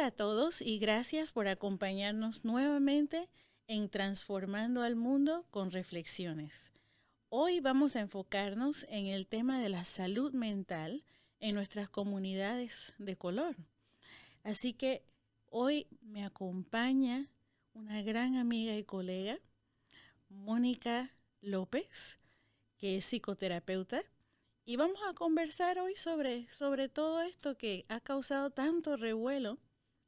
Hola a todos y gracias por acompañarnos nuevamente en Transformando al Mundo con Reflexiones. Hoy vamos a enfocarnos en el tema de la salud mental en nuestras comunidades de color. Así que hoy me acompaña una gran amiga y colega, Mónica López, que es psicoterapeuta, y vamos a conversar hoy sobre todo esto que ha causado tanto revuelo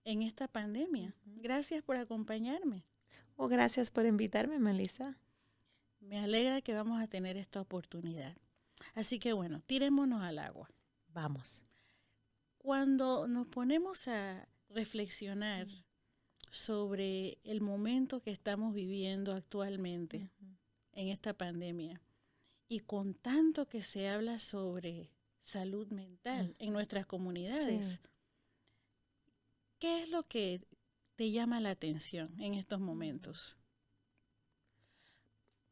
en esta pandemia. Gracias por acompañarme. Gracias por invitarme, Melissa. Me alegra que vamos a tener esta oportunidad. Así que bueno, tirémonos al agua. Vamos. Cuando nos ponemos a reflexionar sobre el momento que estamos viviendo actualmente en esta pandemia y con tanto que se habla sobre salud mental en nuestras comunidades, Sí. ¿qué es lo que te llama la atención en estos momentos?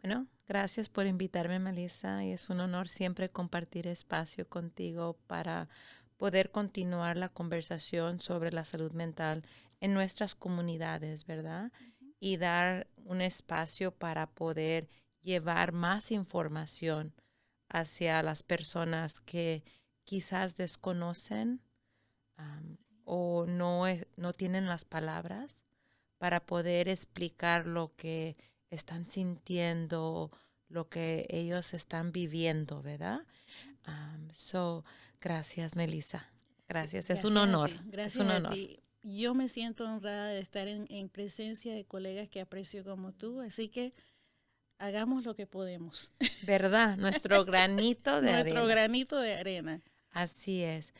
Bueno, gracias por invitarme, Melissa, y es un honor siempre compartir espacio contigo para poder continuar la conversación sobre la salud mental en nuestras comunidades, ¿verdad? Y dar un espacio para poder llevar más información hacia las personas que quizás desconocen o no tienen las palabras para poder explicar lo que están sintiendo, lo que ellos están viviendo, ¿verdad? Gracias, Melissa. Gracias, es un Gracias a honor. ti, Es gracias un a honor. ti. Yo me siento honrada de estar en presencia de colegas que aprecio como tú, así que hagamos lo que podemos. ¿Verdad? Nuestro granito de Nuestro arena. granito de arena. Así es.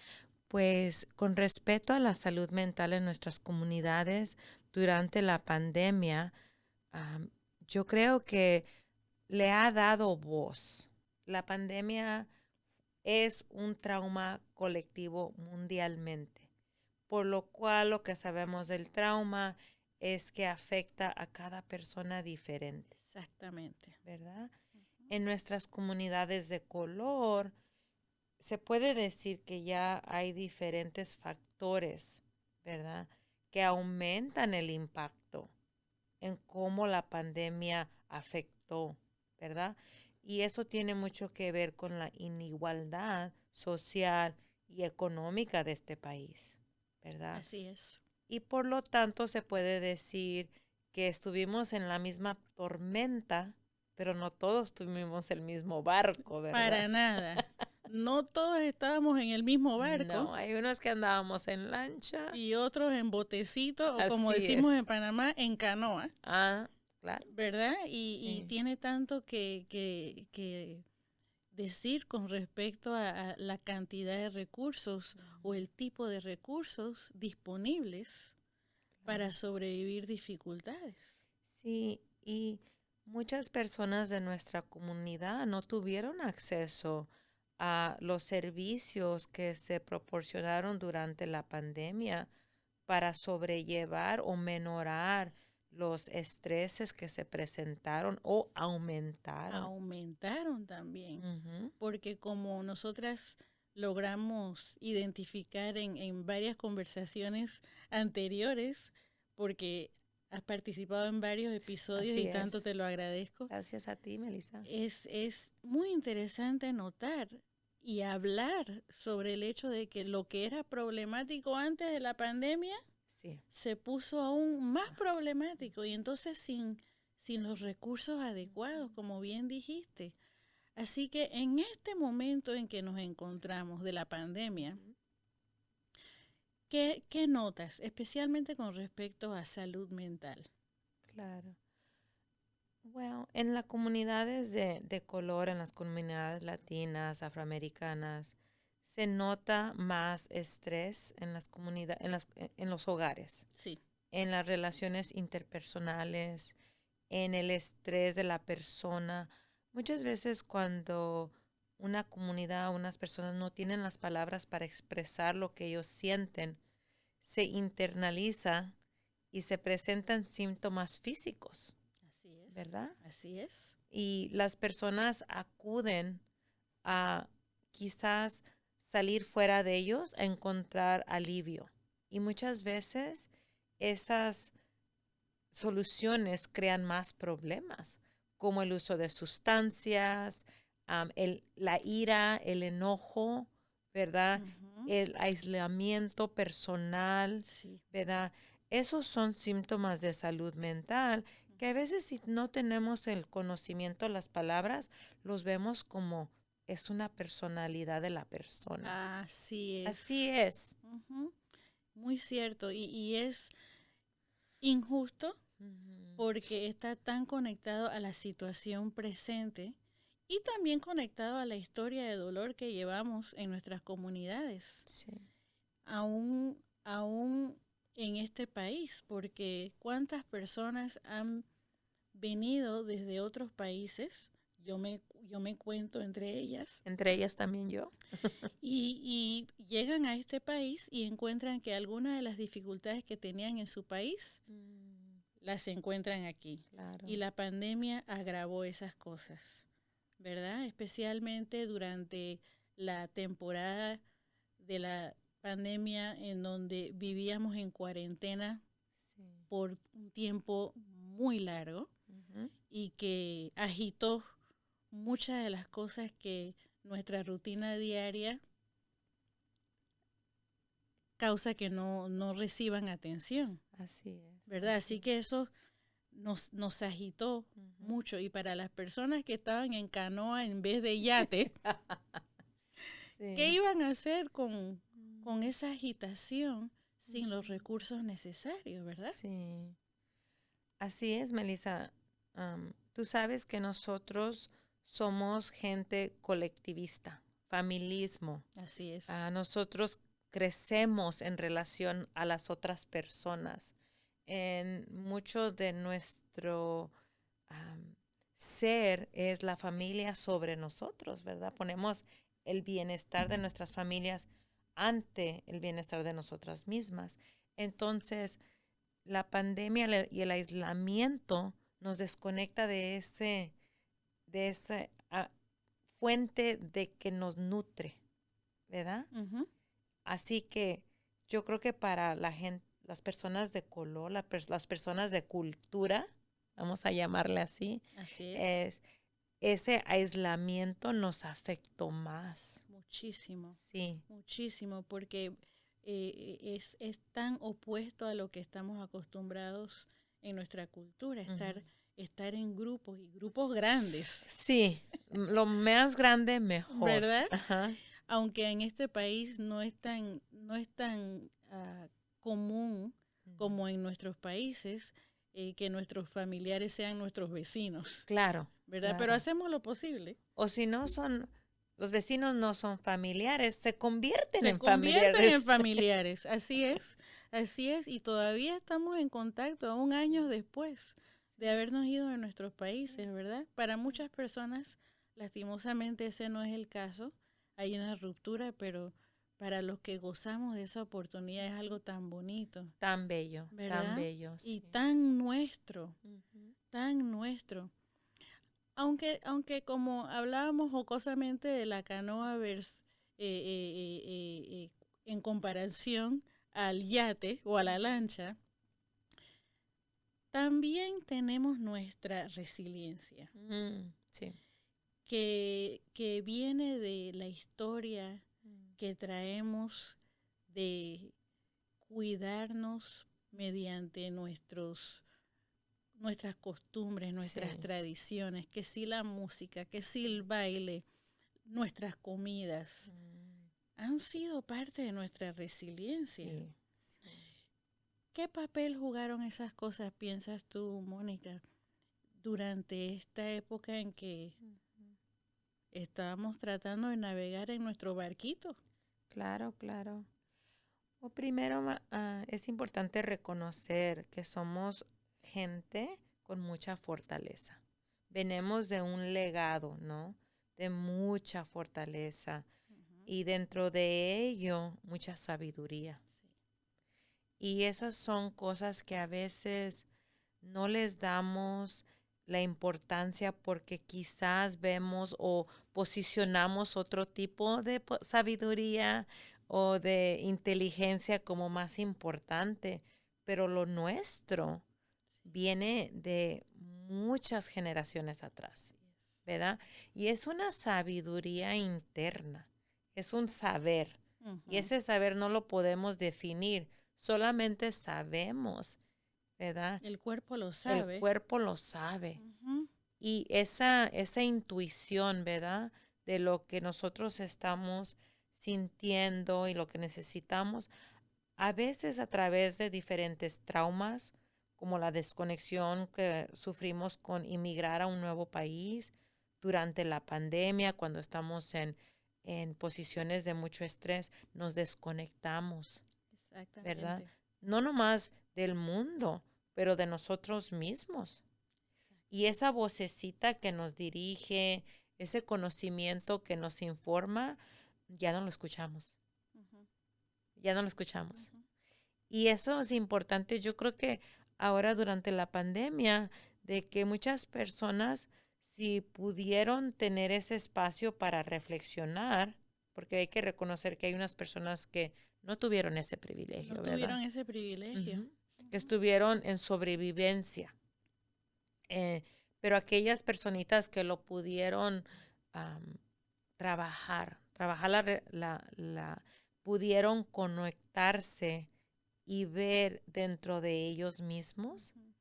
Pues con respecto a la salud mental en nuestras comunidades durante la pandemia, yo creo que le ha dado voz. La pandemia es un trauma colectivo mundialmente, por lo cual lo que sabemos del trauma es que afecta a cada persona diferente, Exactamente. ¿verdad? En nuestras comunidades de color, se puede decir que ya hay diferentes factores, ¿verdad? Que aumentan el impacto en cómo la pandemia afectó, ¿verdad? Y eso tiene mucho que ver con la inigualdad social y económica de este país, ¿verdad? Así es. Y por lo tanto se puede decir que estuvimos en la misma tormenta, pero no todos tuvimos el mismo barco, ¿verdad? Para nada. No todos estábamos en el mismo barco No, hay unos que andábamos en lancha. y otros en botecito o como Así decimos es. en Panamá, en canoa, Claro. ¿verdad? Y Sí. tiene tanto que decir con respecto a la cantidad de recursos o el tipo de recursos disponibles para Claro. sobrevivir dificultades. Sí, y muchas personas de nuestra comunidad no tuvieron acceso a los servicios que se proporcionaron durante la pandemia para sobrellevar o menorar los estreses que se presentaron o aumentaron. Aumentaron también, Ujú. porque como nosotras logramos identificar en varias conversaciones anteriores, porque has participado en varios episodios Así y tanto es. te lo agradezco, Gracias a ti, Melissa. es muy interesante notar y hablar sobre el hecho de que lo que era problemático antes de la pandemia Sí. se puso aún más Ah, problemático y entonces sin los recursos adecuados, como bien dijiste. Así que en este momento en que nos encontramos de la pandemia, ujú. ¿qué notas, especialmente con respecto a salud mental? Claro. Bueno, en las comunidades de color, en las comunidades latinas, afroamericanas, se nota más estrés en las comunidades, en los hogares, Sí, en las relaciones interpersonales, en el estrés de la persona. Muchas veces cuando una comunidad, unas personas no tienen las palabras para expresar lo que ellos sienten, se internaliza y se presentan síntomas físicos, así es, ¿verdad? así es. Y las personas acuden a quizás salir fuera de ellos a encontrar alivio Y muchas veces esas soluciones crean más problemas, como el uso de sustancias, la ira, el enojo, ¿verdad? Ujú. El aislamiento personal, Sí. ¿verdad? Esos son síntomas de salud mental que a veces si no tenemos el conocimiento, las palabras, los vemos como es una personalidad de la persona. Así Así es. es. Ujú. Muy cierto. Y es injusto Ujú. porque está tan conectado a la situación presente y también conectado a la historia de dolor que llevamos en nuestras comunidades, Sí. aún en este país, porque cuántas personas han venido desde otros países, yo me cuento entre ellas, Entre ellas también yo. y llegan a este país y encuentran que algunas de las dificultades que tenían en su país las encuentran aquí. Claro. Y la pandemia agravó esas cosas, ¿verdad? Especialmente durante la temporada de la pandemia en donde vivíamos en cuarentena Sí. por un tiempo muy largo Ujú. y que agitó muchas de las cosas que nuestra rutina diaria causa que no reciban atención, Así es. ¿verdad? Así Así es. que eso nos agitó Ujú. mucho. Y para las personas que estaban en canoa en vez de yate, ¿qué Sí. iban a hacer con Mm. esa agitación sin los Ujú. recursos necesarios, verdad? Sí. Así es, Melissa. Tú sabes que nosotros somos gente colectivista, familismo. Así es. Nosotros crecemos en relación a las otras personas. En mucho de nuestro am, ser es la familia sobre nosotros, ¿verdad? Ponemos el bienestar de nuestras familias ante el bienestar de nosotras mismas. Entonces, la pandemia y el aislamiento nos desconecta de esa fuente de que nos nutre, ¿verdad? Ujú. Así que yo creo que para la gente, las personas de color, las personas de cultura, vamos a llamarle así, Así es. es, ese aislamiento nos afectó más. Muchísimo, Sí. muchísimo, porque es tan opuesto a lo que estamos acostumbrados en nuestra cultura, Ujú. estar en grupos y grupos grandes, Sí, lo más grande mejor. ¿verdad? Ajá. Aunque en este país no es tan común Ujú. como en nuestros países, que nuestros familiares sean nuestros vecinos, Claro, ¿verdad? Pero claro. hacemos lo posible. O si no son, los vecinos no son familiares, se convierten Se en convierten en familiares. familiares, así es, y todavía estamos en contacto aún años después de Sí, habernos ido de nuestros países, ¿verdad? Para sí. muchas personas, lastimosamente, ese no es el caso, hay una ruptura, pero para los que gozamos de esa oportunidad es Ujú. algo tan bonito, Tan ¿verdad? bello, Y sí. tan nuestro, Ujú. tan nuestro. Aunque como hablábamos jocosamente de la canoa en comparación al yate o a la Ujú. lancha, también tenemos nuestra resiliencia, Sí. que viene de la historia Mm. que traemos de cuidarnos mediante nuestras costumbres, nuestras Sí, tradiciones, que si la música, que si el baile, nuestras comidas, mm, han sido parte de nuestra resiliencia. sí, sí. ¿Qué papel jugaron esas cosas, piensas tú, Mónica, durante esta época en que Ujú. estábamos tratando de navegar en nuestro barquito? Claro, claro. O primero, es importante reconocer que somos gente con mucha fortaleza. Venimos de un legado, ¿no? De mucha fortaleza Ujú. y dentro de ello mucha sabiduría. Sí. Y esas son cosas que a veces no les damos la importancia porque quizás vemos o posicionamos otro tipo de sabiduría o de inteligencia como más importante, pero lo nuestro viene de muchas generaciones atrás, ¿verdad? Y es una sabiduría interna, es un saber. Y ese saber no lo podemos definir, solamente sabemos, ¿verdad? El cuerpo lo El sabe. cuerpo lo sabe. Ujú. Y esa intuición, ¿verdad? De lo que nosotros estamos sintiendo y lo que necesitamos, a veces a través de diferentes traumas, como la desconexión que sufrimos con inmigrar a un nuevo país durante la pandemia, cuando estamos en posiciones de mucho estrés, nos desconectamos, ¿verdad? Exactamente. No nomás del mundo, pero de nosotros mismos. Y esa vocecita que nos dirige, ese conocimiento que nos informa, ya no lo escuchamos, Ujú, ya no lo escuchamos. ujú. Y eso es importante, yo creo que ahora durante la pandemia, de que muchas personas, si pudieron tener ese espacio para reflexionar, porque hay que reconocer que hay unas personas que no tuvieron ese Que no privilegio, ¿verdad? tuvieron ese privilegio. Ujú. Que Ujú. estuvieron en sobrevivencia. Eh, pero aquellas personitas que lo pudieron am, trabajar pudieron conectarse y ver dentro de ellos mismos Ujú.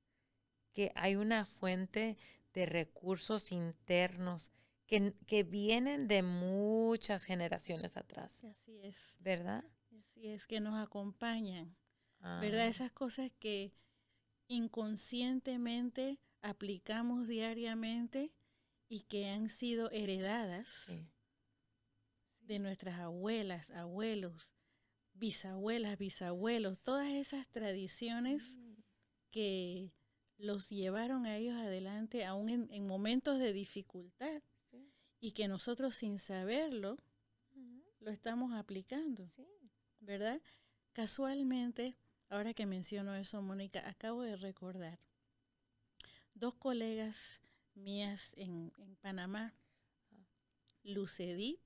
que hay una fuente de recursos internos que vienen de muchas generaciones atrás, ¿verdad? Así es, que nos acompañan, ¿verdad? Ah, Esas cosas que inconscientemente aplicamos diariamente y que han sido heredadas sí, de sí. nuestras abuelas, abuelos, bisabuelas, bisabuelos, todas esas tradiciones Mm, que los llevaron a ellos adelante aún en momentos de dificultad sí, y que nosotros sin saberlo ujú, lo estamos aplicando, sí, ¿verdad? Casualmente, ahora que menciono eso, Mónica, acabo de recordar dos colegas mías en Panamá, Lucedit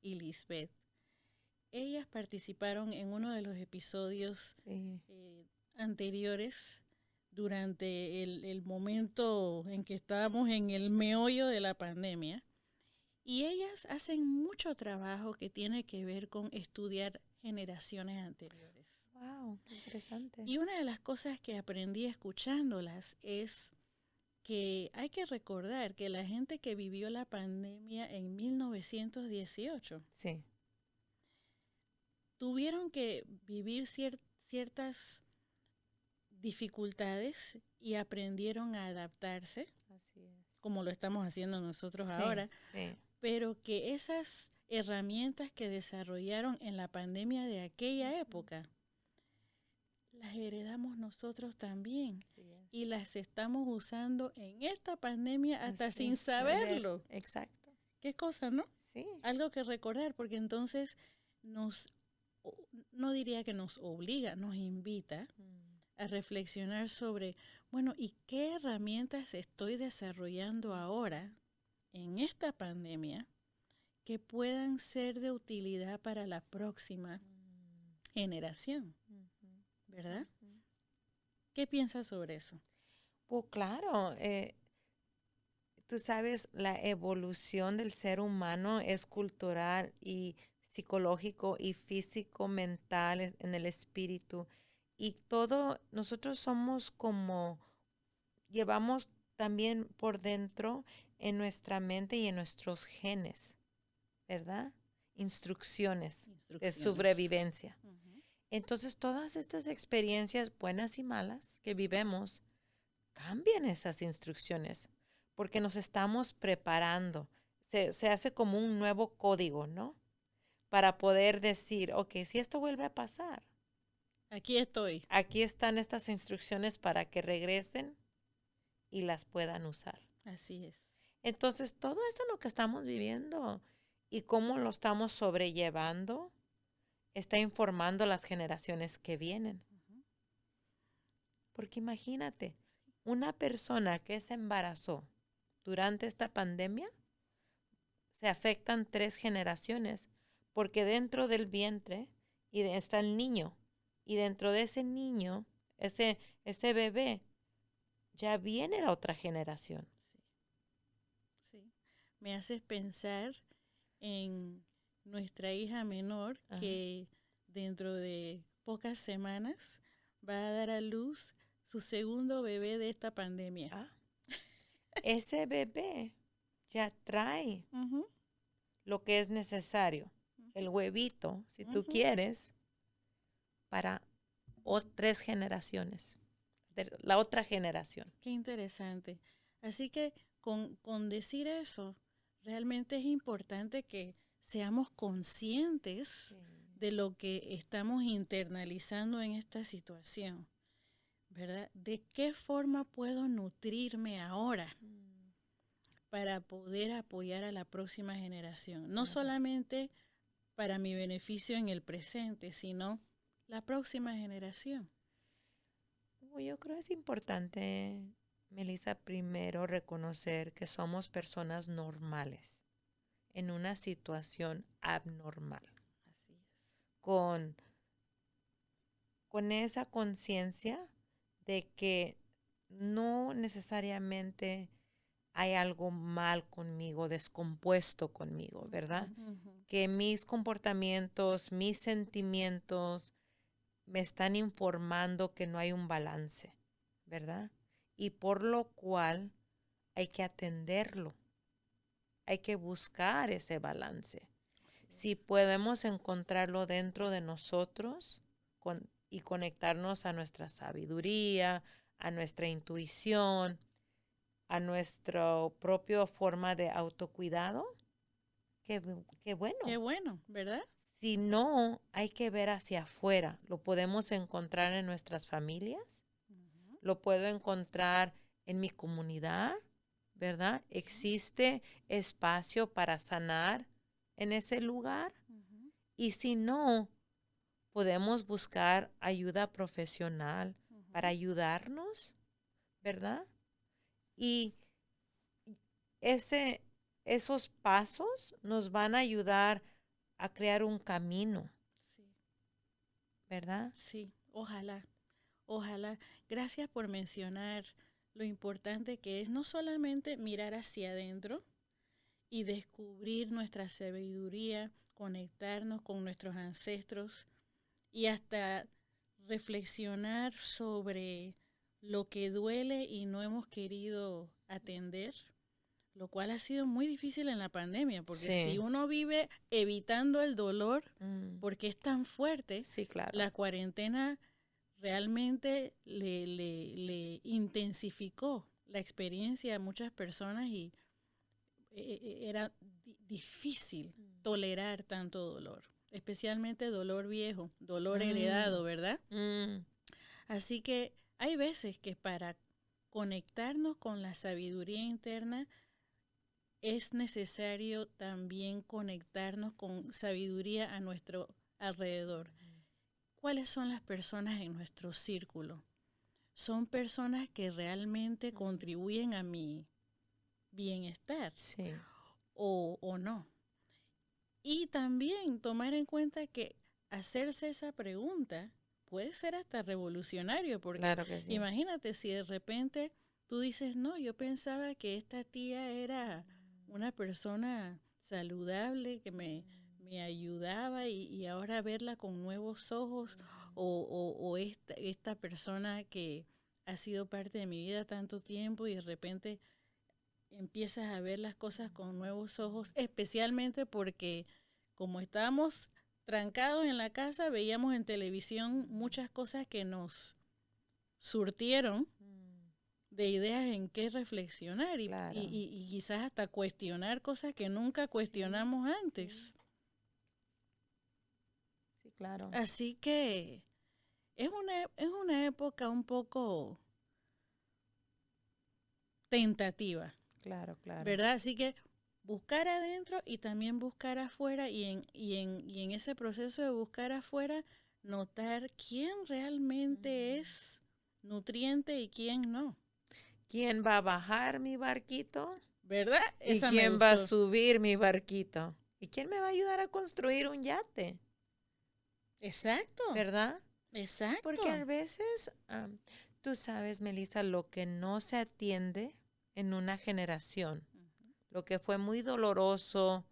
y Lisbeth. Ellas participaron en uno de los episodios sí. anteriores durante el momento en que estábamos en el meollo de la pandemia. Y ellas hacen mucho trabajo que tiene que ver con estudiar generaciones anteriores. Wow, qué interesante. Y una de las cosas que aprendí escuchándolas es que hay que recordar que la gente que vivió la pandemia en 1918 Sí, tuvieron que vivir ciertas dificultades y aprendieron a adaptarse, así es. como lo estamos haciendo nosotros Sí, ahora, sí. pero que esas herramientas que desarrollaron en la pandemia de aquella Ujú, época las heredamos nosotros también así es. y las estamos usando en esta pandemia hasta Así, sin saber, saberlo. exacto. Qué cosa, ¿no? Sí. Algo que recordar, porque entonces nos, no diría que nos obliga, nos invita Mm, a reflexionar sobre, bueno, ¿y qué herramientas estoy desarrollando ahora en esta pandemia que puedan ser de utilidad para la próxima mm, generación? ujú, ¿Verdad? ujú. ¿Qué piensas sobre eso? Pues claro, tú sabes, la evolución del ser humano es cultural y psicológico y físico, mental, en el espíritu. Y todo, nosotros somos como, llevamos también por dentro en nuestra mente y en nuestros genes, ¿verdad? Instrucciones de Instrucciones. sobrevivencia. Ujú. Entonces, todas estas experiencias buenas y malas que vivemos cambian esas instrucciones porque nos estamos preparando. Se hace como un nuevo código, ¿no? Para poder decir, ok, si esto vuelve a pasar, Aquí estoy. aquí están estas instrucciones para que regresen y las puedan usar. Así es. Entonces, todo esto lo que estamos viviendo y cómo lo estamos sobrellevando está informando las generaciones que vienen. Ujú. Porque imagínate, una persona que se embarazó durante esta pandemia, se afectan 3 generaciones porque dentro del vientre está el niño. Y dentro de ese niño, ese bebé, ya viene la otra generación. Sí, sí. Me haces pensar en nuestra hija menor Ajá. que dentro de pocas semanas va a dar a luz su segundo bebé de esta pandemia. Ah, ese bebé ya trae Ujú, lo que es necesario, el huevito, si tú ujú. quieres, para 3 generaciones, la otra generación. Qué interesante. Así que con decir eso, realmente es importante que seamos conscientes de lo que estamos internalizando en esta situación, ¿verdad? ¿De qué forma puedo nutrirme ahora para poder apoyar a la próxima generación? No Claro. solamente para mi beneficio en el presente, sino la próxima generación. Yo creo que es importante, Melissa, primero reconocer que somos personas normales en una situación abnormal, Así es. con, con esa conciencia de que no necesariamente hay algo mal conmigo, descompuesto conmigo, ¿verdad? Ujú. Que mis comportamientos, mis sentimientos me están informando que no hay un balance, ¿verdad? Y por lo cual hay que atenderlo, hay que buscar ese balance. Así Si es. podemos encontrarlo dentro de nosotros y conectarnos a nuestra sabiduría, a nuestra intuición, a nuestra propia forma de autocuidado, qué Qué bueno. bueno, ¿verdad? Si no, hay que ver hacia afuera. Lo podemos encontrar en nuestras familias, Ujú, lo puedo encontrar en mi comunidad, ¿verdad? ¿Existe espacio para sanar en ese lugar? ujú, Y si no, podemos buscar ayuda profesional para ujú. ayudarnos, ¿verdad? Y ese, esos pasos nos van a ayudar a crear un camino, Sí, ¿verdad? sí, ojalá, ojalá. Gracias por mencionar lo importante que es no solamente mirar hacia adentro y descubrir nuestra sabiduría, conectarnos con nuestros ancestros y hasta reflexionar sobre lo que duele y no hemos querido atender, lo cual ha sido muy difícil en la pandemia, porque si Sí. uno vive evitando el dolor, Mm, porque es tan fuerte, sí, claro. la cuarentena realmente le intensificó la experiencia a muchas personas y era difícil tolerar tanto dolor, especialmente dolor viejo, dolor Mm, heredado, ¿verdad? mm, Así que hay veces que para conectarnos con la sabiduría interna es necesario también conectarnos con sabiduría a nuestro alrededor. ¿Cuáles son las personas en nuestro círculo? ¿Son personas que realmente contribuyen a mi bienestar sí, o no? Y también tomar en cuenta que hacerse esa pregunta puede ser hasta revolucionario, porque claro que sí. imagínate si de repente tú dices, no, yo pensaba que esta tía era una persona saludable, que me ayudaba y ahora verla con nuevos ojos, o esta persona que ha sido parte de mi vida tanto tiempo y de repente empiezas a ver las cosas con nuevos ojos, especialmente porque como estábamos trancados en la casa, veíamos en televisión muchas cosas que nos surtieron Mm, de ideas en qué reflexionar claro. y quizás hasta cuestionar cosas que nunca Sí, cuestionamos sí, antes. sí, claro. Así que es una época un poco tentativa, Claro, claro. ¿verdad? Así que buscar adentro y también buscar afuera y en ese proceso de buscar afuera notar quién realmente Mm. es nutriente y quién no, ¿Quién va a bajar mi barquito? ¿verdad? ¿Y Esa me quién va a gustó. subir mi barquito? ¿Y quién me va a ayudar a construir un yate? Exacto. ¿Verdad? Exacto. Porque a veces, tú sabes, Melissa, lo que no se atiende en una generación, lo que fue muy doloroso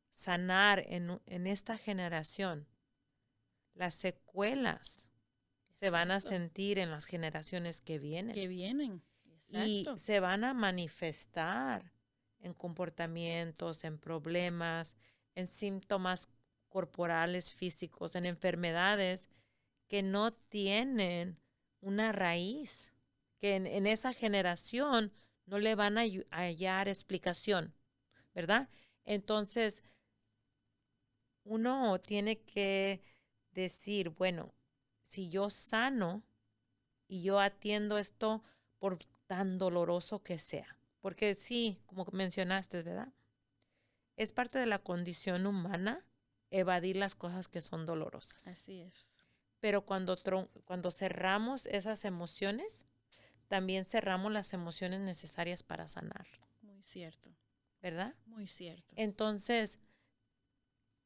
sanar en esta generación, las secuelas se van a sentir en las generaciones que vienen. Y Exacto. se van a manifestar en comportamientos, en problemas, en síntomas corporales, físicos, en enfermedades que no tienen una raíz, que en esa generación no le van a hallar explicación, ¿verdad? Entonces, uno tiene que decir, bueno, si yo sano y yo atiendo esto por tan doloroso que sea, porque sí, como mencionaste, ¿verdad? Es parte de la condición humana evadir las cosas que son dolorosas. Así es. Pero cuando cerramos esas emociones, también cerramos las emociones necesarias para sanar. Muy cierto. ¿Verdad? Muy cierto. Entonces,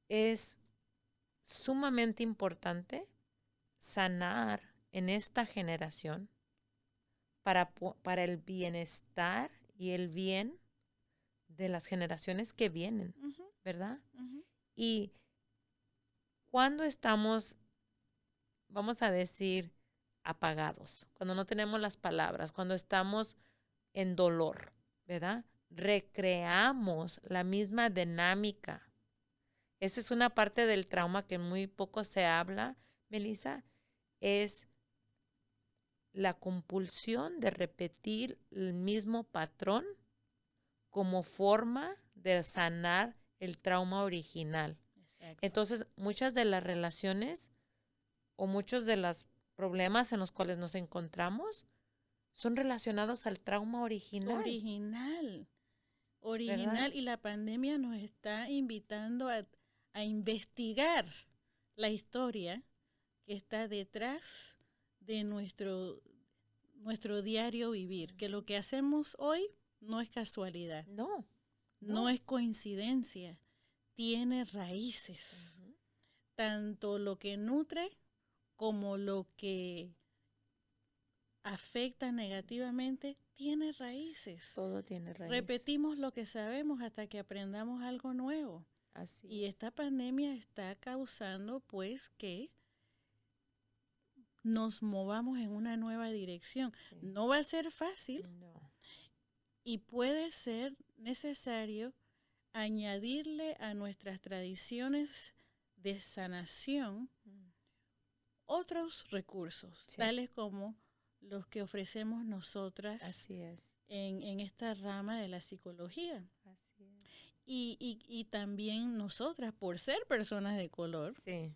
es sumamente importante sanar en esta generación para el bienestar y el bien de las generaciones que vienen, ¿verdad? Y cuando estamos, vamos a decir, apagados, cuando no tenemos las palabras, cuando estamos en dolor, ¿verdad? Recreamos la misma dinámica. Esa es una parte del trauma que muy poco se habla, Melissa, es la compulsión de repetir el mismo patrón como forma de sanar el trauma original. Exacto. Entonces, muchas de las relaciones o muchos de los problemas en los cuales nos encontramos son relacionados al trauma original. Original. Y la pandemia nos está invitando a investigar la historia que está detrás de nuestro diario vivir. Que lo que hacemos hoy no es casualidad. No es coincidencia. Tiene raíces. Tanto lo que nutre como lo que afecta negativamente tiene raíces. Todo tiene raíces. Repetimos lo que sabemos hasta que aprendamos algo nuevo. Así y esta pandemia está causando pues que nos movamos en una nueva dirección. Sí. No va a ser fácil. No. Y puede ser necesario añadirle a nuestras tradiciones de sanación otros recursos, sí, tales como los que ofrecemos nosotras. Así es. En esta rama de la psicología. Así es. Y también nosotras, por ser personas de color, sí,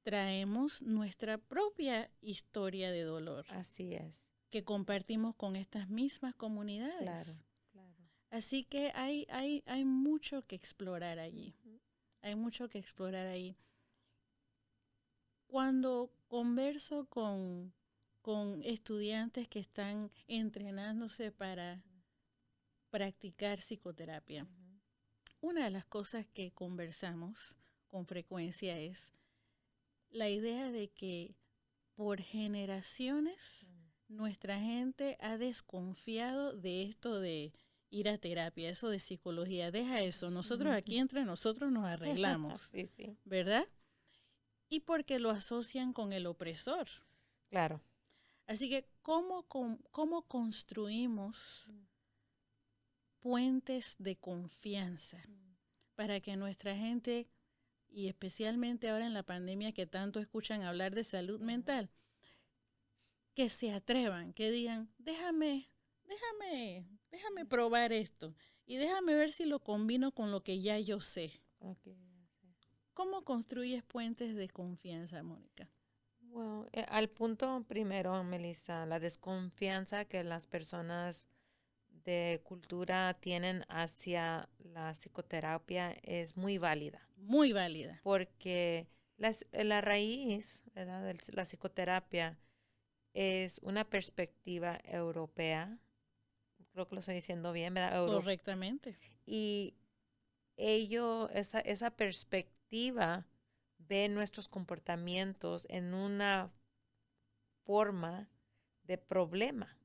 traemos nuestra propia historia de dolor. Así es. Que compartimos con estas mismas comunidades. Claro. Así que hay mucho que explorar allí. Hay mucho que explorar allí. Cuando converso con estudiantes que están entrenándose para practicar psicoterapia, una de las cosas que conversamos con frecuencia es la idea de que por generaciones nuestra gente ha desconfiado de esto de ir a terapia, eso de psicología. Deja eso, nosotros aquí entre nosotros nos arreglamos, sí, sí, ¿verdad? Y porque lo asocian con el opresor. Claro. Así que, ¿cómo construimos puentes de confianza para que nuestra gente, y especialmente ahora en la pandemia que tanto escuchan hablar de salud mental, que se atrevan, que digan, déjame probar esto y déjame ver si lo combino con lo que ya yo sé? Okay. ¿Cómo construyes puentes de confianza, Mónica? Well, al punto primero, Melissa, la desconfianza que las personas de cultura tienen hacia la psicoterapia es muy válida. Muy válida. Porque la raíz, ¿verdad?, de la psicoterapia es una perspectiva europea. Creo que lo estoy diciendo bien, ¿verdad? Correctamente. Y esa perspectiva ve nuestros comportamientos en una forma de problema,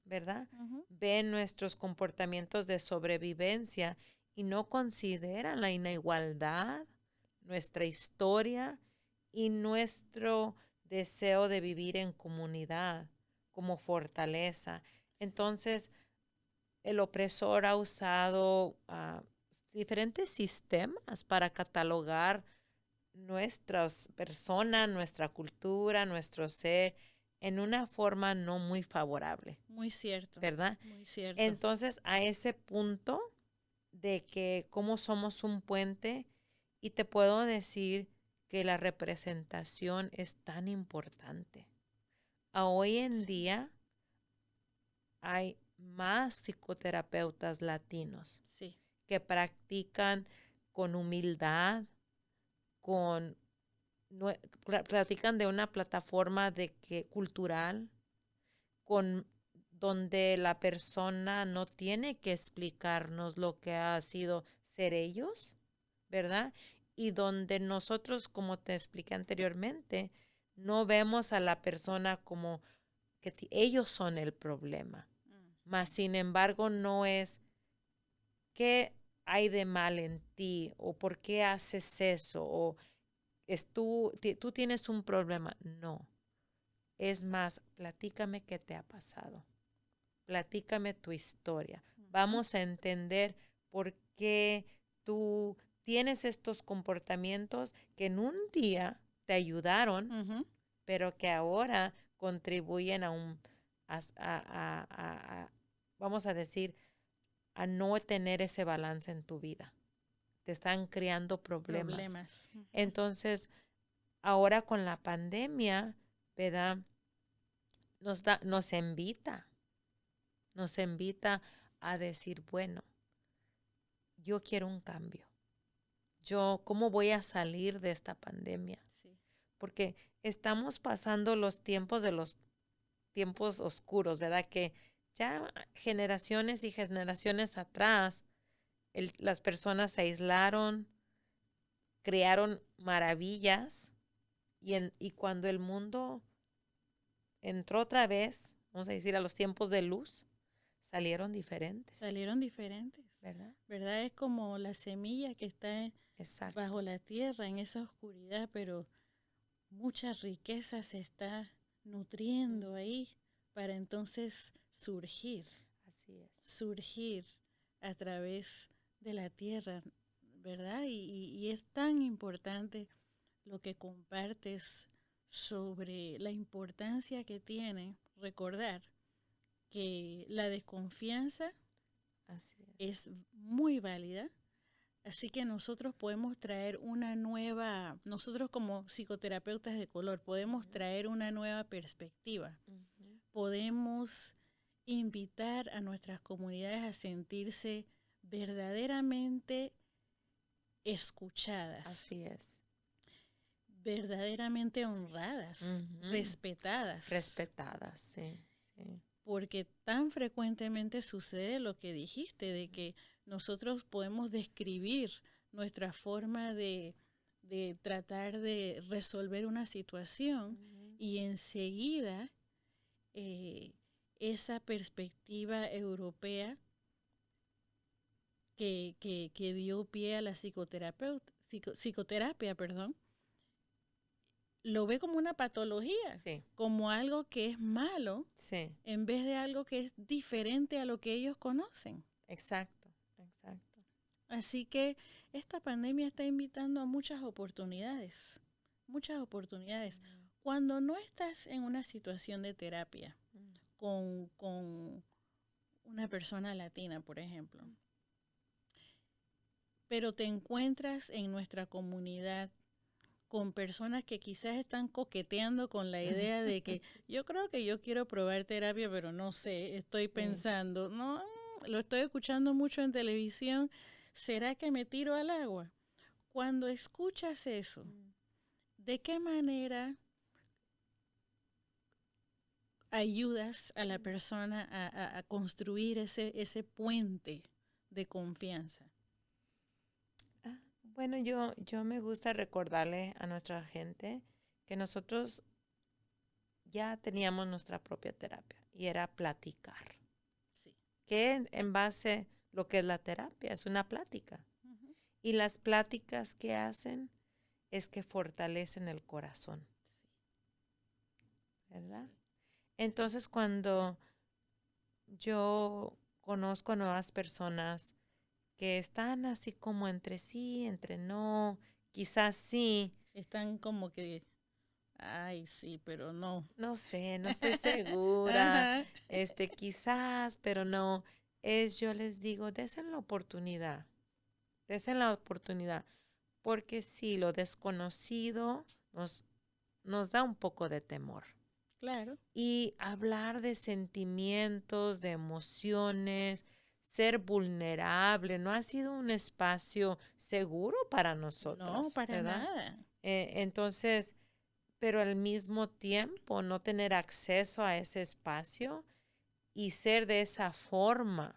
¿verdad? Ven nuestros comportamientos de sobrevivencia y no consideran la inigualdad, nuestra historia y nuestro deseo de vivir en comunidad como fortaleza. Entonces, el opresor ha usado diferentes sistemas para catalogar nuestras personas, nuestra cultura, nuestro ser en una forma no muy favorable. Muy cierto. ¿Verdad? Muy cierto. Entonces, a ese punto de que cómo somos un puente, y te puedo decir que la representación es tan importante. Hoy en día hay más psicoterapeutas latinos que practican con humildad, platican de una plataforma cultural, donde la persona no tiene que explicarnos lo que ha sido ser ellos, ¿verdad? Y donde nosotros, como te expliqué anteriormente, no vemos a la persona como que ellos son el problema. Mas, sin embargo, no es qué hay de mal en ti o por qué haces eso o tú tienes un problema. No. Es más, platícame qué te ha pasado. Platícame tu historia. Vamos a entender por qué tú tienes estos comportamientos que en un día te ayudaron, pero que ahora contribuyen vamos a decir, a no tener ese balance en tu vida. Te están creando problemas. Entonces, ahora con la pandemia, ¿verdad? Nos invita a decir, bueno, yo quiero un cambio. ¿Cómo voy a salir de esta pandemia? Sí. Porque estamos pasando los tiempos oscuros, ¿verdad? Que ya generaciones y generaciones atrás, las personas se aislaron, crearon maravillas y cuando el mundo entró otra vez, vamos a decir, a los tiempos de luz, salieron diferentes. ¿Verdad? ¿Verdad? Es como la semilla que está bajo la tierra, en esa oscuridad, pero mucha riqueza se está nutriendo ahí para entonces surgir. Así es. Surgir a través de la tierra, ¿verdad? Y es tan importante lo que compartes sobre la importancia que tiene recordar que la desconfianza es muy válida, así que nosotros podemos traer nosotros como psicoterapeutas de color, podemos traer una nueva perspectiva, podemos invitar a nuestras comunidades a sentirse verdaderamente escuchadas. Así es. Verdaderamente honradas, respetadas. Respetadas, sí. Porque tan frecuentemente sucede lo que dijiste, de que nosotros podemos describir nuestra forma de tratar de resolver una situación y enseguida esa perspectiva europea que dio pie a la psicoterapia, lo ve como una patología, como algo que es malo, en vez de algo que es diferente a lo que ellos conocen. Exacto. Así que esta pandemia está invitando a muchas oportunidades. Cuando no estás en una situación de terapia con una persona latina, por ejemplo, pero te encuentras en nuestra comunidad con personas que quizás están coqueteando con la idea de que yo creo que yo quiero probar terapia, pero no sé, estoy pensando, no, lo estoy escuchando mucho en televisión, ¿será que me tiro al agua? Cuando escuchas eso, ¿de qué manera ayudas a la persona a construir ese puente de confianza? Bueno, yo me gusta recordarle a nuestra gente que nosotros ya teníamos nuestra propia terapia y era platicar. Sí. Que en base lo que es la terapia, es una plática. Ujú. Y las pláticas que hacen es que fortalecen el corazón, ¿verdad? Sí. Entonces, cuando yo conozco a nuevas personas que están así como entre sí, entre no, quizás sí, Están como que, ay, sí, pero no. no sé, no estoy segura, Ajá. quizás, pero no, yo les digo, desen la oportunidad, porque sí, lo desconocido nos da un poco de temor. Claro. Y hablar de sentimientos, de emociones, ser vulnerable, no ha sido un espacio seguro para No, nosotras, para ¿verdad? nada. Entonces, pero al mismo tiempo no tener acceso a ese espacio y ser de esa forma,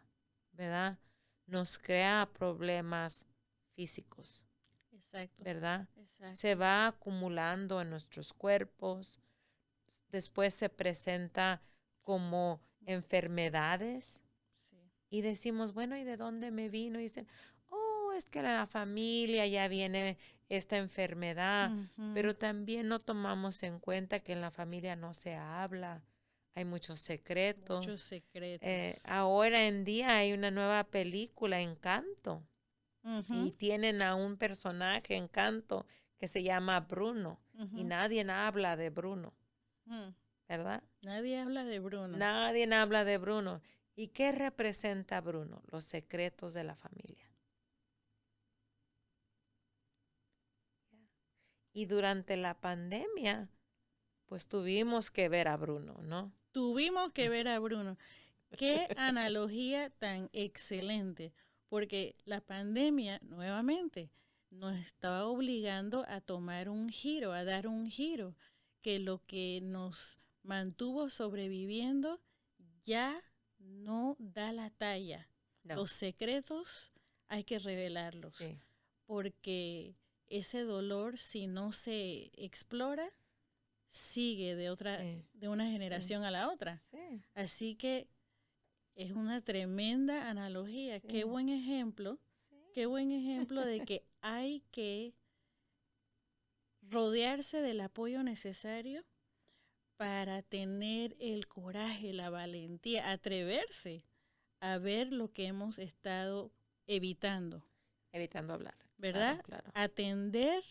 ¿verdad? Nos crea problemas físicos, Exacto. ¿verdad? Se Exacto. va acumulando en nuestros cuerpos, después se presenta como enfermedades Sí. y decimos, bueno, ¿y de dónde me vino? Y dicen, oh, es que la familia ya viene esta enfermedad, Ujú. pero también no tomamos en cuenta que en la familia no se habla, hay muchos Muchos secretos. secretos. Ahora en día hay una nueva película, Encanto, Ujú. y tienen a un personaje, Encanto, que se llama Bruno, y Ujú. nadie habla de Bruno, Mm. ¿verdad? Nadie habla de Bruno. Nadie habla de Bruno. ¿Y qué representa Bruno? Los secretos de la familia. Y durante la pandemia, pues tuvimos que ver a Bruno, ¿no? Tuvimos que ver a Bruno. Qué analogía tan excelente, porque la pandemia nuevamente nos estaba obligando a tomar un giro, a dar un giro, que lo que nos mantuvo sobreviviendo ya no da la talla. No, Los secretos hay que revelarlos, sí, porque ese dolor, si no se explora, sigue sí, de una sí, generación a la otra. sí, Así que es una tremenda analogía. sí, Qué sí. buen ejemplo de que hay que rodearse del apoyo necesario para tener el coraje, la valentía, atreverse a ver lo que hemos estado evitando, Evitando hablar, claro, ¿verdad? claro. Atender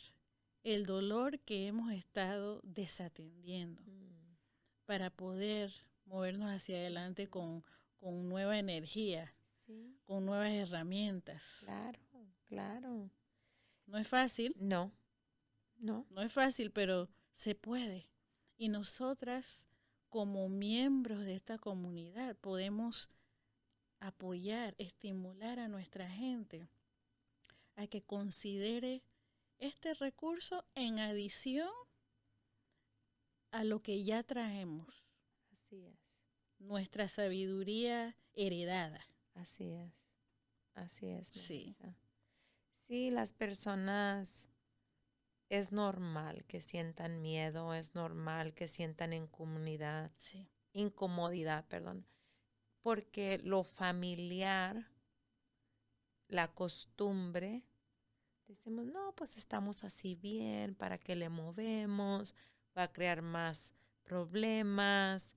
el dolor que hemos estado desatendiendo Mm, para poder movernos hacia adelante con nueva energía, sí, con nuevas herramientas. claro, claro. No es fácil, No, no, no es fácil, pero se puede. Y nosotras, como miembros de esta comunidad, podemos apoyar, estimular a nuestra gente a que considere este recurso en adición a lo que ya traemos, así es, nuestra sabiduría heredada. así es, así es, Sí, Melissa. Sí, las personas es normal que sientan miedo, es normal que sientan sí. incomodidad, perdón, porque lo familiar, la costumbre, decimos, no, pues estamos así bien, ¿para qué le movemos? Va a crear más problemas,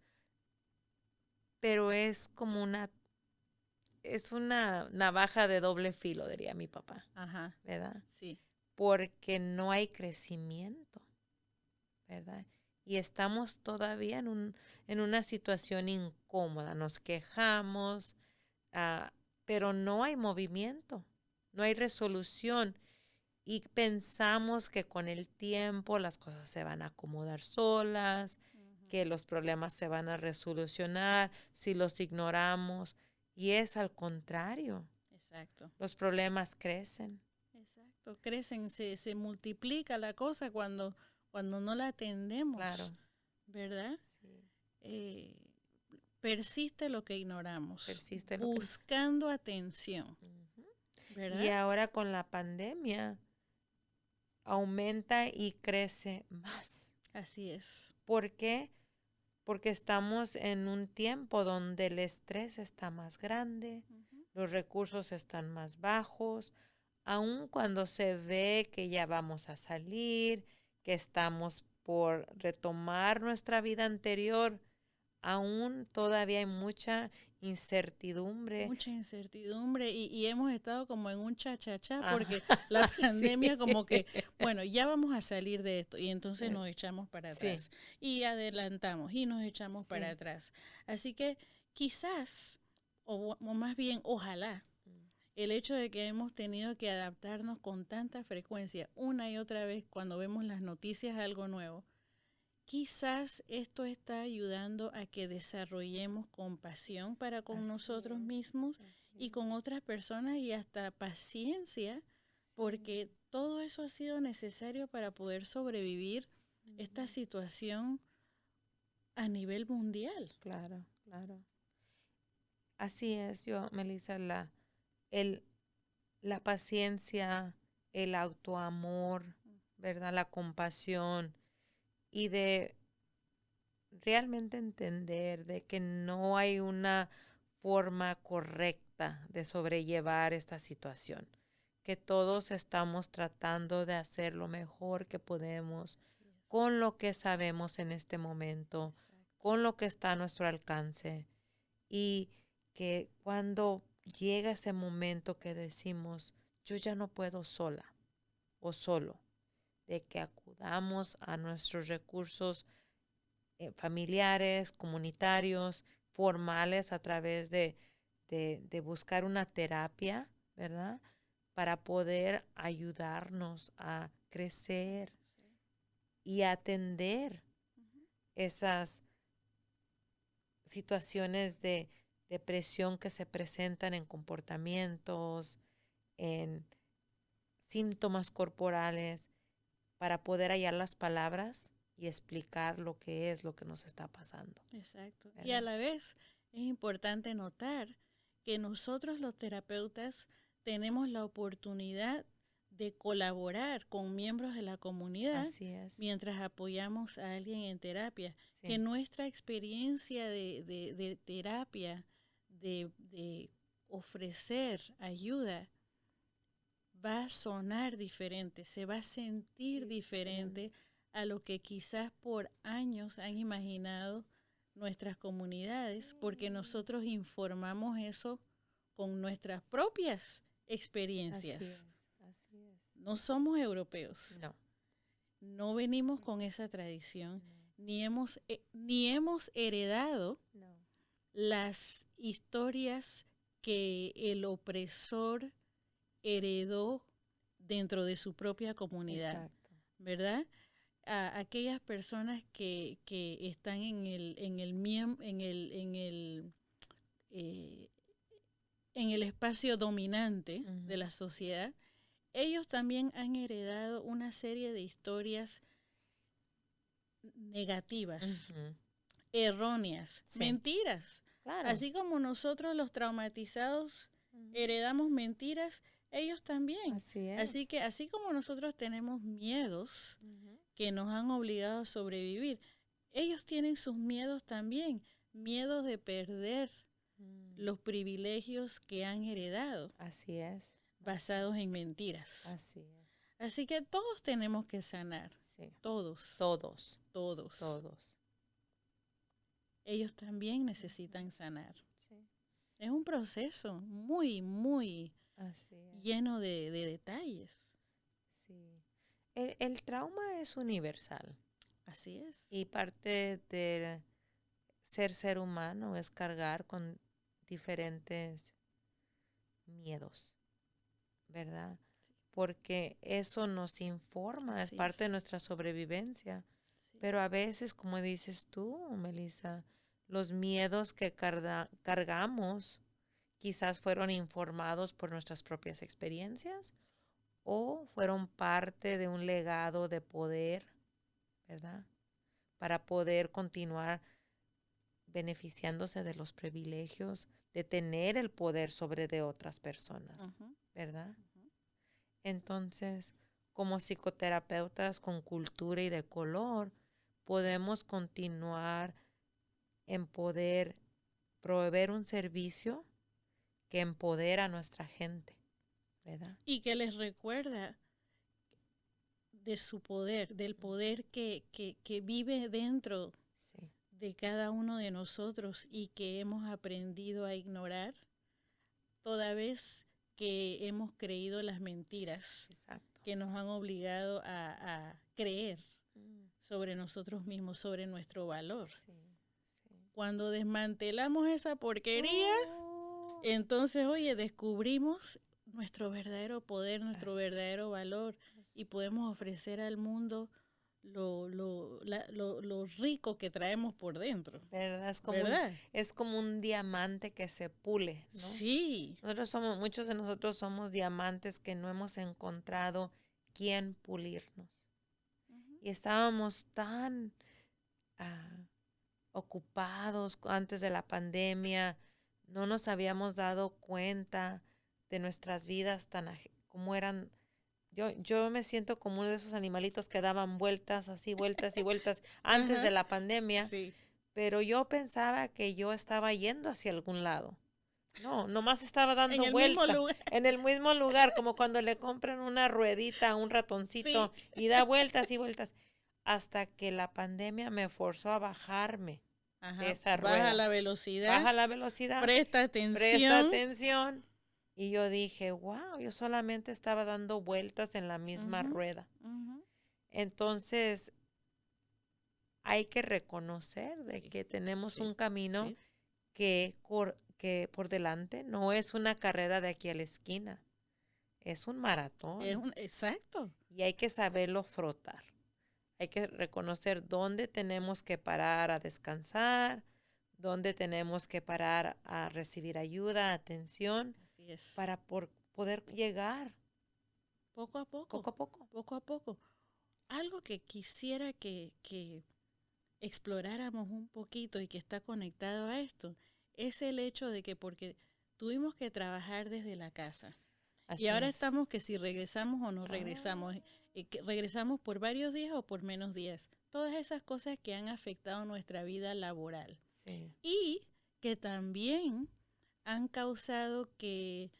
pero es una navaja de doble filo, diría mi papá, Ajá, ¿verdad? sí. Porque no hay crecimiento, ¿verdad? Y estamos todavía en una situación incómoda, nos quejamos, ah, pero no hay movimiento, no hay resolución y pensamos que con el tiempo las cosas se van a acomodar solas, que Ujú. los problemas se van a resolucionar si los ignoramos y es al contrario, Exacto, los problemas crecen, exacto. Crecen, se multiplica la cosa cuando no la atendemos, claro, ¿verdad? sí, Eh, persiste lo que ignoramos, persiste lo que... buscando atención, Ujú. Y ¿verdad? ahora con la pandemia, aumenta y crece más. Así es. ¿Por qué? Porque estamos en un tiempo donde el estrés está más grande, los recursos están más bajos, aun cuando se ve que ya vamos a salir, que estamos por retomar nuestra vida anterior, aún todavía hay mucha incertidumbre. Mucha incertidumbre y hemos estado como en un cha-cha-cha Ajá, porque la sí. pandemia como que, bueno, ya vamos a salir de esto y entonces Eh, nos echamos para Sí, atrás y adelantamos y nos echamos para sí. atrás. Así que quizás, o más bien ojalá, el hecho de que hemos tenido que adaptarnos con tanta frecuencia una y otra vez cuando vemos las noticias de algo nuevo, quizás esto está ayudando a que desarrollemos compasión para con Así nosotros es, mismos así y es. con otras personas y hasta paciencia, Sí. porque todo eso ha sido necesario para poder sobrevivir esta Ujú. situación a nivel mundial. Claro, claro. Así es, yo, Melissa, el, la paciencia, el autoamor, ¿verdad? La compasión y de realmente entender de que no hay una forma correcta de sobrellevar esta situación, que todos estamos tratando de hacer lo mejor que podemos Así es. con lo que sabemos en este momento, Exacto. con lo que está a nuestro alcance y que cuando llega ese momento que decimos, yo ya no puedo sola o solo, de que acudamos a nuestros recursos familiares, comunitarios, formales a través de buscar una terapia, ¿verdad? Para poder ayudarnos a crecer Sí. y atender Ujú. esas situaciones de depresión que se presentan en comportamientos, en síntomas corporales, para poder hallar las palabras y explicar lo que es lo que nos está pasando. Exacto. Y a ¿Verdad? la vez es importante notar que nosotros los terapeutas tenemos la oportunidad de colaborar con miembros de la comunidad Así es. mientras apoyamos a alguien en terapia. Que Sí. nuestra experiencia de terapia, de ofrecer ayuda, va a sonar diferente, se va a sentir diferente a lo que quizás por años han imaginado nuestras comunidades, porque nosotros informamos eso con nuestras propias Así experiencias. es. Así es. No somos europeos, No. no venimos con esa tradición, No. ni hemos heredado No. las historias que el opresor heredó dentro de su propia comunidad, Exacto. ¿verdad? A aquellas personas que están eh, en el espacio dominante de Ujú. la sociedad, ellos también han heredado una serie de historias negativas, Ujú. erróneas, Sí. mentiras. Claro. Así como nosotros los traumatizados Ujú. heredamos mentiras, ellos también. Así Así es. que así como nosotros tenemos miedos Ujú. que nos han obligado a sobrevivir, ellos tienen sus miedos también, miedos de perder Mm. los privilegios que han heredado Así es. basados en mentiras. Así es. Así que todos tenemos que sanar, Sí. todos, Todos. todos. Todos. Ellos también Ujú. necesitan sanar. Sí. Es un proceso muy, muy Así es. lleno de detalles. Sí. El trauma es universal Así es. y parte de ser humano es cargar con diferentes miedos, ¿verdad? Porque eso nos informa, es Así parte de es. nuestra sobrevivencia. Sí. Pero a veces, como dices tú, Melissa, los miedos que cargamos quizás fueron informados por nuestras propias experiencias o fueron parte de un legado de poder, ¿verdad? Para poder continuar beneficiándose de los privilegios, de tener el poder sobre de otras personas, Ujú, ¿verdad? ujú. Entonces, como psicoterapeutas con cultura y de color, podemos continuar en poder proveer un servicio que empodera a nuestra gente, ¿verdad? Y que les recuerda de su poder, del poder que vive dentro Sí, de cada uno de nosotros y que hemos aprendido a ignorar toda vez que hemos creído las mentiras exacto. que nos han obligado a creer Mm, sobre nosotros mismos, sobre nuestro valor. sí, sí. Cuando desmantelamos esa porquería, Oh, entonces, oye, descubrimos nuestro verdadero poder, nuestro así, verdadero valor y podemos ofrecer al mundo lo rico que traemos por dentro, ¿verdad? ¿verdad? Es como un diamante que se pule, ¿no? Sí. Muchos de nosotros somos diamantes que no hemos encontrado quién pulirnos. Ujú. Y estábamos tan ah, ocupados antes de la pandemia, no nos habíamos dado cuenta de nuestras vidas como eran. Yo me siento como uno de esos animalitos que daban vueltas, así vueltas y vueltas antes Ajá. de la pandemia, Sí. pero yo pensaba que yo estaba yendo hacia algún lado. No, nomás estaba En dando el mismo vueltas lugar. en el mismo lugar, como cuando le compran una ruedita a un Sí. ratoncito y da vueltas y vueltas, hasta que la pandemia me forzó a bajarme de Ajá. esa Baja rueda. la velocidad, Baja la velocidad, presta presta atención. atención. Y yo dije, wow, yo solamente estaba dando vueltas en la misma Ujú, rueda. ujú. Entonces, hay que reconocer de Sí, que tenemos sí, un camino sí. que por delante no es una carrera de aquí a la esquina, es un maratón Exacto. y hay que saberlo frotar. Hay que reconocer dónde tenemos que parar a descansar, dónde tenemos que parar a recibir ayuda, atención, Así es. para poder llegar Poco a poco, poco a poco. poco a poco. Algo que quisiera que exploráramos un poquito y que está conectado a esto es el hecho de que porque tuvimos que trabajar desde la casa y Así ahora es. estamos que si regresamos o no Ah, regresamos, que regresamos por varios días o por menos días. Todas esas cosas que han afectado nuestra vida laboral sí. y que también han causado que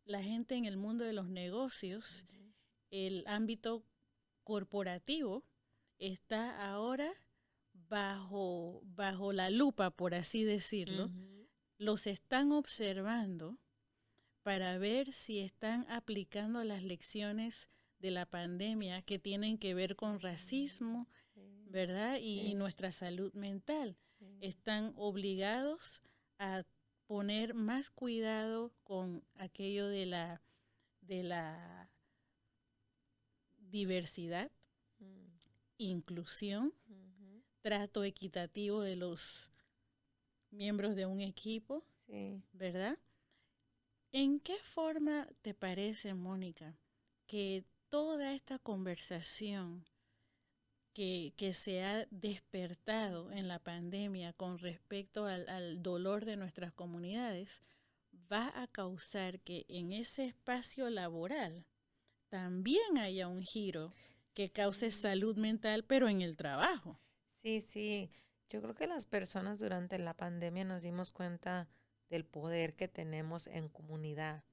la gente en el mundo de los negocios, Ujú, el ámbito corporativo, está ahora bajo la lupa, por así decirlo. ujú, Los están observando para ver si están aplicando las lecciones de la pandemia que tienen que ver con racismo, sí, ¿verdad? Y sí, nuestra salud mental. sí, Están obligados a poner más cuidado con aquello de la diversidad, mm, inclusión, ujú, trato equitativo de los miembros de un equipo, sí. ¿verdad? ¿En qué forma te parece, Mónica, que toda esta conversación que se ha despertado en la pandemia con respecto al dolor de nuestras comunidades va a causar que en ese espacio laboral también haya un giro que cause salud Sí, mental, pero en el trabajo? sí, sí. Yo creo que las personas durante la pandemia nos dimos cuenta del poder que tenemos en comunidad,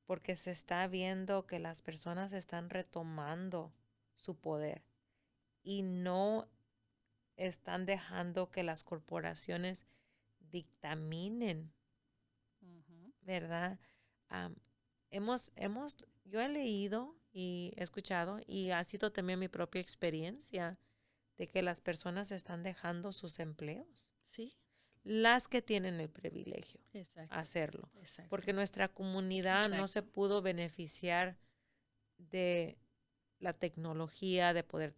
porque se está viendo que las personas están retomando su poder y no están dejando que las corporaciones dictaminen, Ujú. ¿verdad? Am, yo he leído y he escuchado y ha sido también mi propia experiencia de que las personas están dejando sus empleos, Sí, las que tienen el privilegio a exacto, hacerlo, exacto, porque nuestra comunidad no se exacto. pudo beneficiar de la tecnología, de poder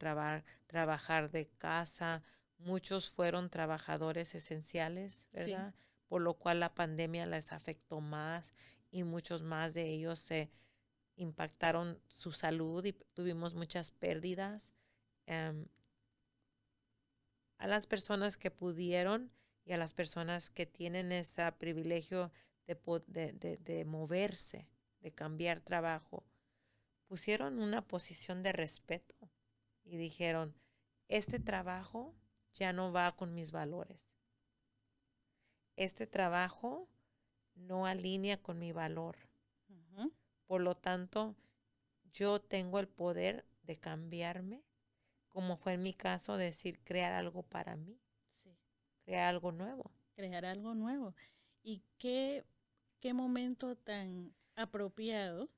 trabajar de casa. Muchos fueron trabajadores esenciales, Sí, ¿verdad? Por lo cual la pandemia les afectó más y muchos más de ellos se impactaron su salud y tuvimos muchas pérdidas. Em, a las personas que pudieron y a las personas que tienen ese privilegio de moverse, de cambiar trabajo, pusieron una posición de respeto y dijeron, este trabajo ya no va con mis valores. Este trabajo no alinea con mi valor. Ujú. Por lo tanto, yo tengo el poder de cambiarme, como fue en mi caso, decir, crear algo para mí, Sí, crear algo nuevo. crear algo nuevo. Y qué momento tan apropiado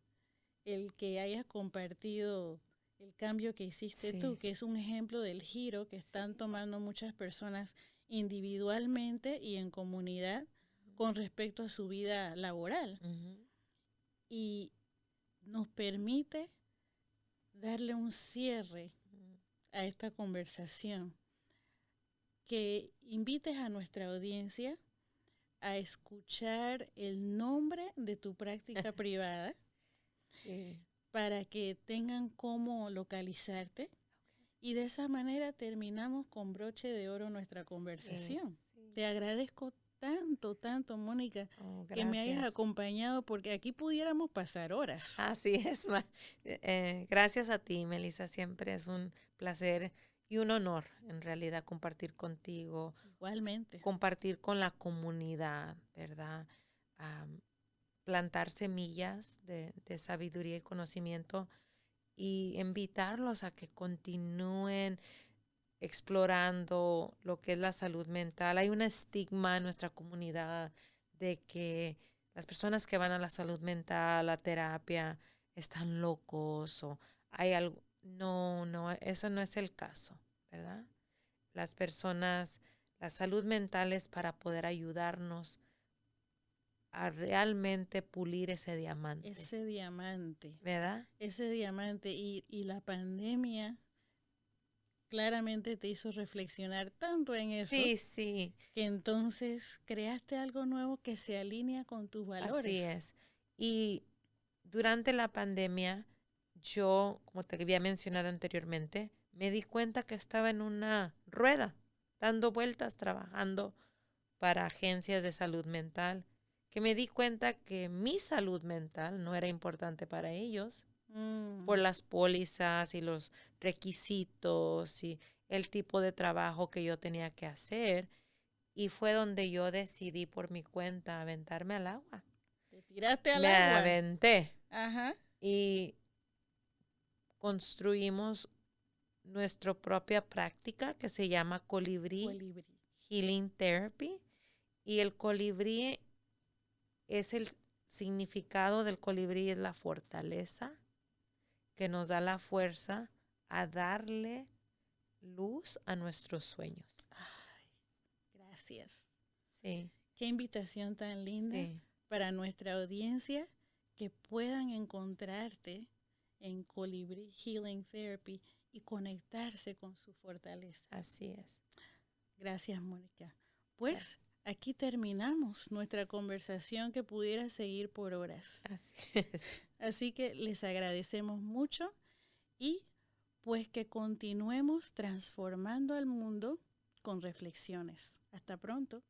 el que hayas compartido el cambio que hiciste tú, Sí, que es un ejemplo del giro que están sí. tomando muchas personas individualmente y en comunidad con respecto a su vida laboral. Ujú. Y nos permite darle un cierre a esta conversación, que invites a nuestra audiencia a escuchar el nombre de tu práctica privada Sí. para que tengan cómo localizarte y de esa manera terminamos con broche de oro nuestra Sí, conversación. sí. Te agradezco tanto, tanto, Mónica, Oh, que me hayas gracias. acompañado porque aquí pudiéramos pasar horas. Así es. Gracias a ti, Melissa. Siempre es un placer y un honor, en realidad, compartir contigo, Igualmente. compartir con la comunidad, ¿verdad? Am, Plantar semillas de sabiduría y conocimiento y invitarlos a que continúen explorando lo que es la salud mental. Hay un estigma en nuestra comunidad de que las personas que van a la salud mental, a la terapia, están locos o hay algo. No, no, eso no es el caso, ¿verdad? Las personas, la salud mental es para poder ayudarnos a realmente pulir ese diamante, Ese diamante, ¿verdad? ese diamante y la pandemia claramente te hizo reflexionar tanto en eso Sí, sí, que entonces creaste algo nuevo que se alinea con tus así valores. es. Y durante la pandemia, yo, como te había mencionado anteriormente, me di cuenta que estaba en una rueda, dando vueltas, trabajando para agencias de salud mental, que me di cuenta que mi salud mental no era importante para ellos por Mm, las pólizas y los requisitos y el tipo de trabajo que yo tenía que hacer. Y fue donde yo decidí por mi cuenta aventarme al agua. te tiraste al Me agua. aventé Ajá. y construimos nuestra propia práctica que se llama Colibrí Colibrí. Healing Therapy. Y el colibrí es el significado del colibrí, es la fortaleza que nos da la fuerza a darle luz a nuestros sueños. Ay, gracias. Sí, Qué invitación tan linda sí, para nuestra audiencia que puedan encontrarte en Colibrí Healing Therapy y conectarse con su fortaleza. así es. Gracias, Mónica. Pues aquí terminamos nuestra conversación que pudiera seguir por horas. Así es. Así que les agradecemos mucho y pues que continuemos transformando al mundo con reflexiones. Hasta pronto.